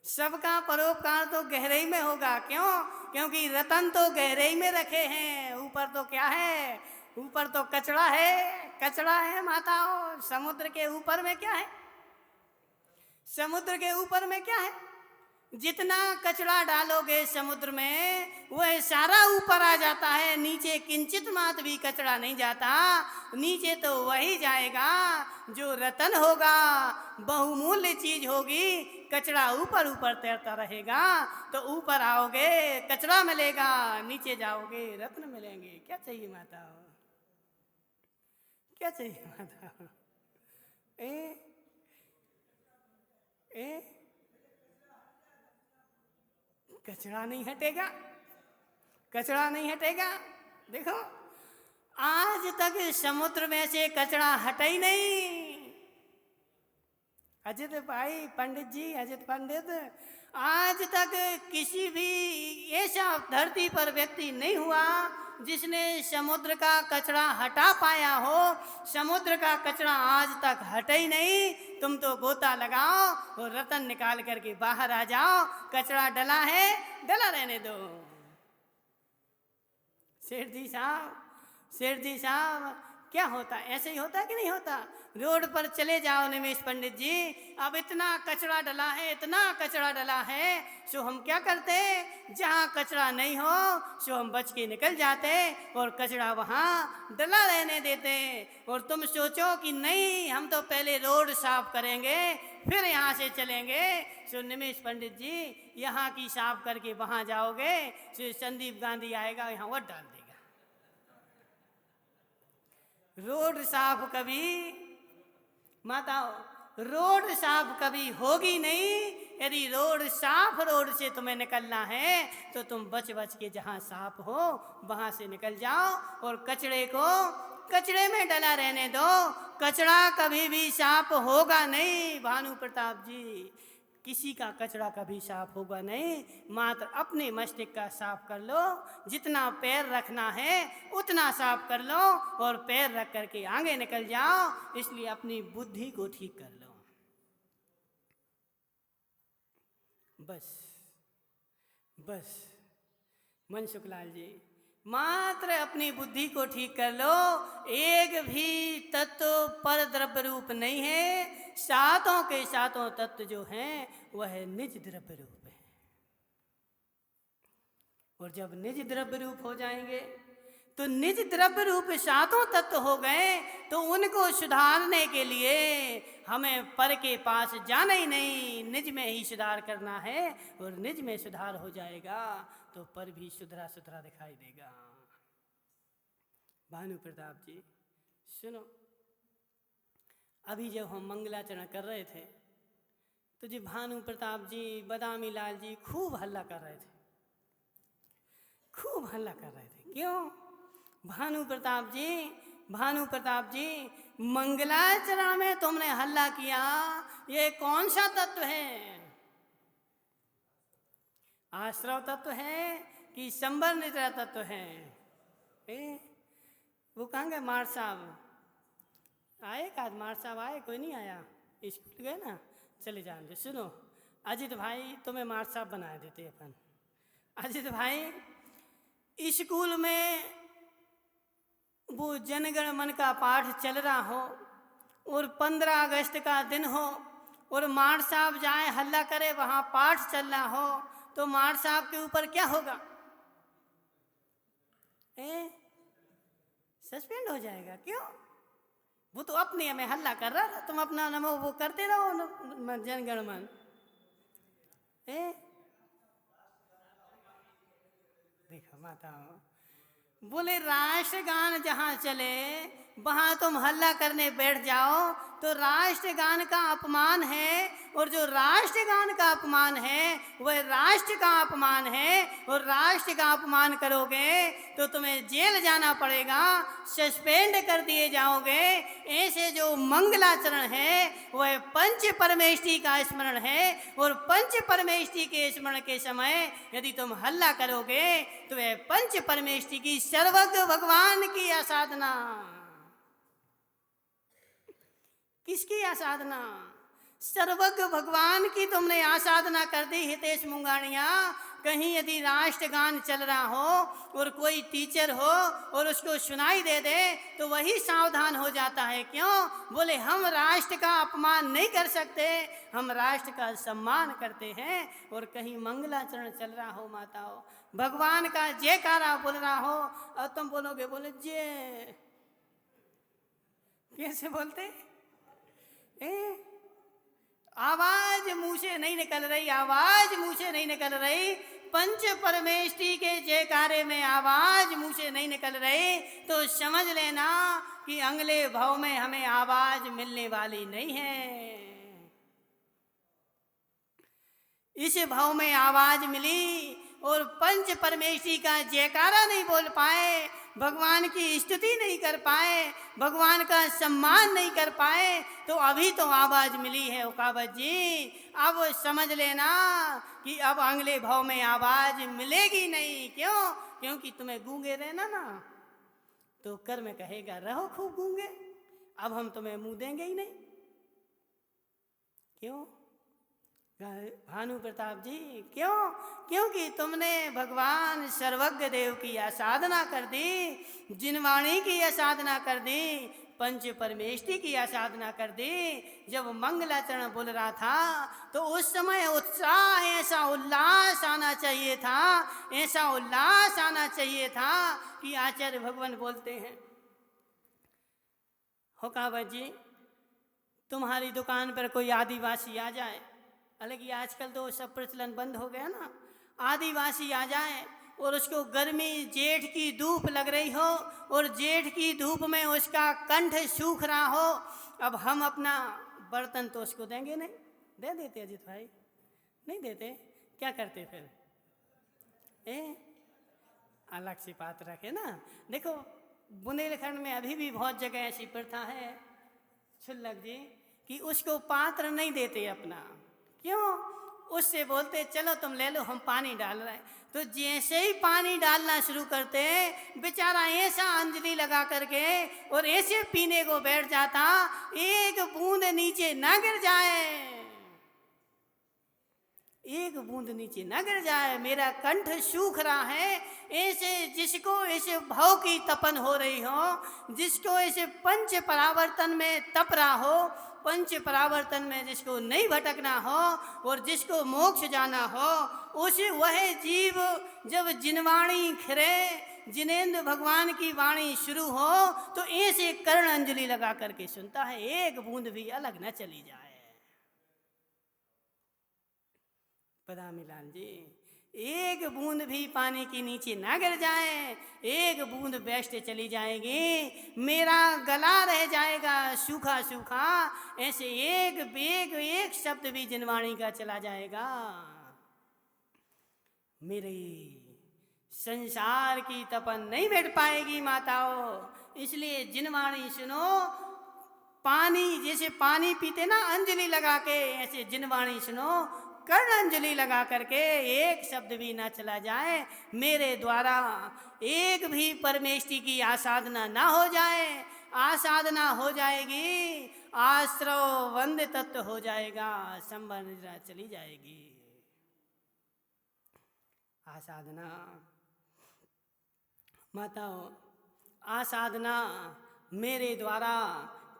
सबका परोपकार तो गहराई में होगा। क्यों? क्योंकि रतन तो गहराई में रखे हैं, ऊपर तो क्या है, ऊपर तो कचरा है, कचरा है माताओं। समुद्र के ऊपर में क्या है, समुद्र के ऊपर में क्या है? जितना कचरा डालोगे समुद्र में वह सारा ऊपर आ जाता है, नीचे किंचित मात्र भी कचरा नहीं जाता। नीचे तो वही जाएगा जो रतन होगा, बहुमूल्य चीज होगी। कचरा ऊपर ऊपर तैरता रहेगा, तो ऊपर आओगे कचरा मिलेगा, नीचे जाओगे रत्न मिलेंगे। क्या चाहिए माता, क्या चाहिए माता? कचरा नहीं हटेगा, कचरा नहीं हटेगा। देखो आज तक समुद्र में से कचरा हटा ही नहीं। अजित भाई पंडित जी, अजित पंडित, आज तक किसी भी ऐसा धरती पर व्यक्ति नहीं हुआ जिसने समुद्र का कचरा हटा पाया हो। समुद्र का कचरा आज तक हटा ही नहीं। तुम तो गोता लगाओ और रतन निकाल करके बाहर आ जाओ। कचरा डला है, डला रहने दो। सेठ जी साहब क्या होता, ऐसे ही होता कि नहीं होता? रोड पर चले जाओ निमेश पंडित जी, अब इतना कचरा डला है, इतना कचरा डला है, सो हम क्या करते, जहाँ कचरा नहीं हो सो हम बच के निकल जाते और कचरा वहाँ डला रहने देते। और तुम सोचो कि नहीं हम तो पहले रोड साफ करेंगे फिर यहाँ से चलेंगे। सो निमेश पंडित जी यहाँ की साफ करके वहाँ जाओगे, सो संदीप गांधी आएगा यहाँ वोट डाल देगा। रोड साफ कभी माताओ, रोड साफ कभी होगी नहीं। यदि रोड साफ रोड से तुम्हें निकलना है तो तुम बच बच के जहाँ साफ हो वहाँ से निकल जाओ और कचरे को कचरे में डला रहने दो। कचरा कभी भी साफ होगा नहीं भानु प्रताप जी, किसी का कचरा कभी साफ होगा नहीं। मात्र अपने मस्तिष्क का साफ कर लो, जितना पैर रखना है उतना साफ कर लो और पैर रख करके आगे निकल जाओ। इसलिए अपनी बुद्धि को ठीक कर लो। बस मनसुखलाल जी, मात्र अपनी बुद्धि को ठीक कर लो। एक भी तत्व पर द्रव्य रूप नहीं है। सातों के सातों तत्व जो हैं वह निज द्रव्य रूप है। और जब निज द्रव्य रूप हो जाएंगे तो निज द्रव्य रूप सातों तत्व हो गए, तो उनको सुधारने के लिए हमें पर के पास जाना ही नहीं, निज में ही सुधार करना है। और निज में सुधार हो जाएगा तो पर भी सुधरा सुधरा दिखाई देगा। भानु प्रताप जी सुनो, अभी जब हम मंगलाचरण कर रहे थे तो जी भानु प्रताप जी, बदामी लाल जी खूब हल्ला कर रहे थे, खूब हल्ला कर रहे थे। क्यों? भानु प्रताप जी मंगलाचरण में तुमने हल्ला किया, ये कौन सा तत्व है? आश्रव तत्व है कि संबर निद्रा तत्व है? वो कहाँ गए मार साहब? आए का मार साहब आए? कोई नहीं आया, स्कूल गए ना, चले जाएंगे। सुनो अजित भाई, तुम्हें मार साहब बना देते अपन। अजित भाई, स्कूल में वो जनगण मन का पाठ चल रहा हो और 15 अगस्त का दिन हो और मार साहब जाए हल्ला करे, वहाँ पाठ चल रहा हो, तो मार साहब के ऊपर क्या होगा? सस्पेंड हो जाएगा। क्यों? वो तो अपने में हल्ला कर रहा था, तुम अपना नमो वो करते रहो जनगण मन। देखो माता बोले राष्ट्रगान जहाँ चले वहाँ तुम हल्ला करने बैठ जाओ तो राष्ट्रगान का अपमान है, और जो राष्ट्रगान का अपमान है वह राष्ट्र का अपमान है, और राष्ट्र का अपमान करोगे तो तुम्हें जेल जाना पड़ेगा, सस्पेंड कर दिए जाओगे। ऐसे जो मंगलाचरण है वह पंच परमेष्टि का स्मरण है, और पंच परमेष्टि के स्मरण के समय यदि तुम हल्ला करोगे तो वह पंच परमेष्टि की सर्वज्ञ भगवान की आसाधना। किसकी आसाधना? सर्वज्ञ भगवान की तुमने आसाधना कर दी। हितेश मुंगानिया, कहीं यदि राष्ट्रगान चल रहा हो और कोई टीचर हो और उसको सुनाई दे दे तो वही सावधान हो जाता है। क्यों? बोले हम राष्ट्र का अपमान नहीं कर सकते, हम राष्ट्र का सम्मान करते हैं। और कहीं मंगलाचरण चल रहा हो माताओं, भगवान का जयकारा बोल रहा हो और तुम बोलोगे, बोले जय, कैसे बोलते? आवाज मुंह से नहीं निकल रही, आवाज मुंह से नहीं निकल रही। पंच परमेष्टि के जयकारे में आवाज मुंह से नहीं निकल रही तो समझ लेना कि अगले भाव में हमें आवाज मिलने वाली नहीं है। इस भाव में आवाज मिली और पंच परमेष्टि का जयकारा नहीं बोल पाए, भगवान की स्तुति नहीं कर पाए, भगवान का सम्मान नहीं कर पाए, तो अभी तो आवाज मिली है उकावत जी। अब समझ लेना कि अब अगले भाव में आवाज मिलेगी नहीं। क्यों? क्योंकि तुम्हें गूंगे रहना ना तो कर्म कहेगा रहो खूब गूंगे, अब हम तुम्हें मुंह देंगे ही नहीं। क्यों भानु प्रताप जी? क्यों? क्योंकि तुमने भगवान सर्वज्ञ देव की आसाधना कर दी, जिनवाणी की आसाधना कर दी, पंच परमेष्टि की आसाधना कर दी। जब मंगलाचरण बोल रहा था तो उस समय उत्साह, ऐसा उल्लास आना चाहिए था, ऐसा उल्लास आना चाहिए था कि आचार्य भगवान बोलते हैं, हुकावत जी तुम्हारी दुकान पर कोई आदिवासी आ जाए, हालांकि आजकल तो सब प्रचलन बंद हो गया ना, आदिवासी आ जाए और उसको गर्मी जेठ की धूप लग रही हो और जेठ की धूप में उसका कंठ सूख रहा हो, अब हम अपना बर्तन तो उसको देंगे नहीं? दे देते अजित भाई? नहीं देते। क्या करते फिर? अलग सी बात रखे ना। देखो बुंदेलखंड में अभी भी बहुत जगह ऐसी प्रथा है छुल्लक जी कि उसको पात्र नहीं देते अपना। क्यों? उससे बोलते चलो तुम ले लो, हम पानी डाल रहे हैं। तो जैसे ही पानी डालना शुरू करते बेचारा ऐसा अंजलि लगा करके और ऐसे पीने को बैठ जाता, एक बूंद नीचे ना गिर जाए, एक बूंद नीचे न गिर जाए, मेरा कंठ सूख रहा है। ऐसे जिसको ऐसे भाव की तपन हो रही हो, जिसको ऐसे पंच परावर्तन में तप रहा हो, पंच परावर्तन में जिसको नहीं भटकना हो और जिसको मोक्ष जाना हो, उस वह जीव जब जिनवाणी खिरे, जिनेंद्र भगवान की वाणी शुरू हो तो ऐसे कर्ण अंजलि लगा करके सुनता है, एक बूंद भी अलग न चली जाए। पदामीलाल जी, एक बूंद भी पानी के नीचे ना गिर जाए, एक बूंद बेस्ट चली जाएगी, मेरा गला रह जाएगा सूखा सूखा, ऐसे एक बेग एक शब्द भी जिनवाणी का चला जाएगा, मेरे संसार की तपन नहीं बैठ पाएगी माताओं। इसलिए जिनवाणी सुनो, पानी जैसे पानी पीते ना अंजलि लगा के, ऐसे जिनवाणी सुनो कर्ण अंजलि लगा करके, एक शब्द भी ना चला जाए, मेरे द्वारा एक भी परमेष्टि की आसाधना ना हो जाए। आसाधना हो जाएगी, आश्रव वंद तत्व हो जाएगा, संबर निद्रा चली जाएगी। आसाधना माताओं, आसाधना मेरे द्वारा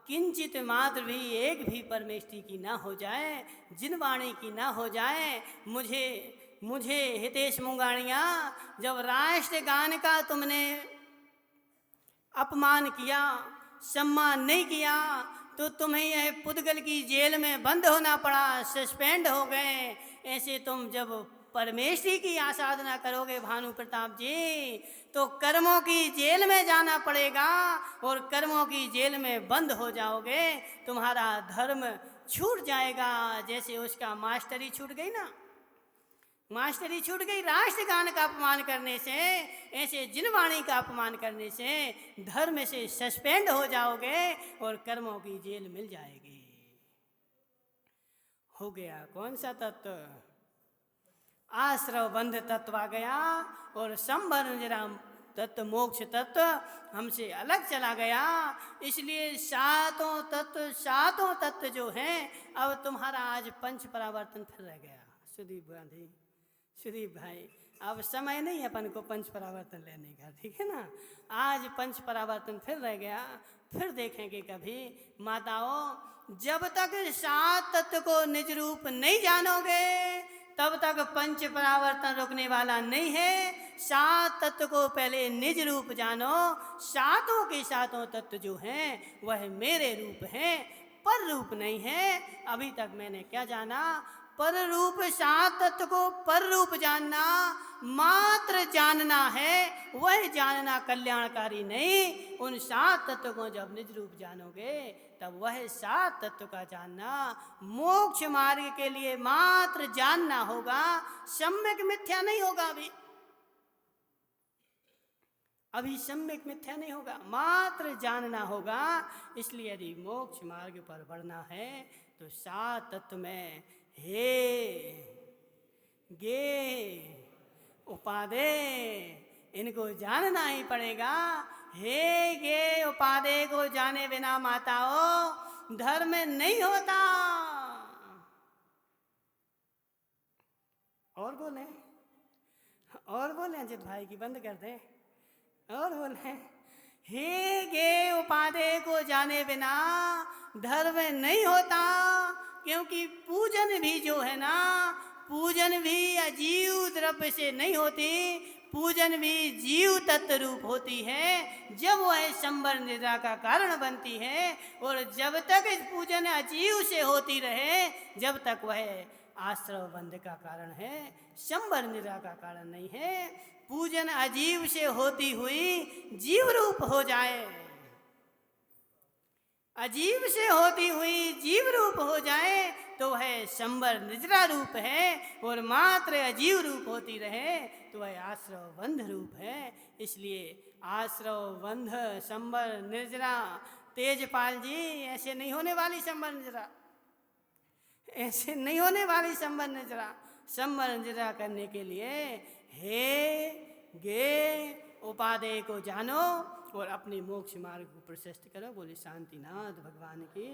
किंचित मात्र भी एक भी परमेष्टि की ना हो जाए, जिनवाणी की ना हो जाए। मुझे हितेश मुंगाणिया, जब राष्ट्रगान का तुमने अपमान किया, सम्मान नहीं किया, तो तुम्हें यह पुद्गल की जेल में बंद होना पड़ा, सस्पेंड हो गए। ऐसे तुम जब परमेष्टि की आसाधना करोगे भानु प्रताप जी, तो कर्मों की जेल में जाना पड़ेगा और कर्मों की जेल में बंद हो जाओगे, तुम्हारा धर्म छूट जाएगा। जैसे उसका मास्टरी छूट गई ना, मास्टरी छूट गई राष्ट्रगान का अपमान करने से, ऐसे जिनवाणी का अपमान करने से धर्म से सस्पेंड हो जाओगे और कर्मों की जेल मिल जाएगी। हो गया कौन सा तत्व? आश्रव बंध तत्व आ गया और संबर निराम तत्व, मोक्ष तत्व हमसे अलग चला गया। इसलिए सातों तत्व जो हैं, अब तुम्हारा आज पंच परावर्तन फिर रह गया। सुदीप गांधी, सुदीप भाई, अब समय नहीं अपन को पंच परावर्तन लेने का, ठीक है ना। आज पंच परावर्तन फिर रह गया, फिर देखेंगे कभी। माताओं, जब तक सात तत्व को निज रूप नहीं जानोगे, तब तक पंच परावर्तन रुकने वाला नहीं है। सात तत्व को पहले निज रूप जानो। सातों के सातों तत्व जो हैं वह मेरे रूप हैं, पर रूप नहीं है। अभी तक मैंने क्या जाना? पर रूप। सात तत्व को पर रूप जानना मात्र जानना है, वह जानना कल्याणकारी नहीं। उन सात तत्व को जब निज रूप जानोगे, तब वह सात तत्व का जानना मोक्ष मार्ग के लिए मात्र जानना होगा, सम्यक मिथ्या नहीं होगा। अभी सम्यक मिथ्या नहीं होगा, मात्र जानना होगा। इसलिए यदि मोक्ष मार्ग पर बढ़ना है तो सात तत्व में हे गे उपादे, इनको जानना ही पड़ेगा। हे गे उपादे को जाने बिना माताओं धर्म नहीं होता। और बोले अजित भाई की बंद कर दे। और बोले हे गे उपादे को जाने बिना धर्म नहीं होता। क्योंकि पूजन भी जो है ना, पूजन भी अजीव द्रव्य से नहीं होती, पूजन भी जीव तत्व रूप होती है। जब वह संबर निद्रा का कारण बनती है, और जब तक इस पूजन अजीव से होती रहे, जब तक वह आश्रव बंध का कारण है, संबर निद्रा का कारण नहीं है। पूजन अजीव से होती हुई जीव रूप हो जाए, अजीव से होती हुई जीव रूप हो जाए, तो वह संबर निद्रा रूप है। और मात्र अजीव रूप होती रहे तो वह आश्रव बंध रूप है। इसलिए आश्रव बंध संबर निद्रा, तेजपाल जी ऐसे नहीं होने वाली संबर निद्रा, ऐसे नहीं होने वाली संबर निद्रा। संबर निद्रा करने के लिए हे गे उपादेय को जानो और अपने मोक्ष मार्ग को प्रशस्त करो। बोले शांतिनाथ भगवान की।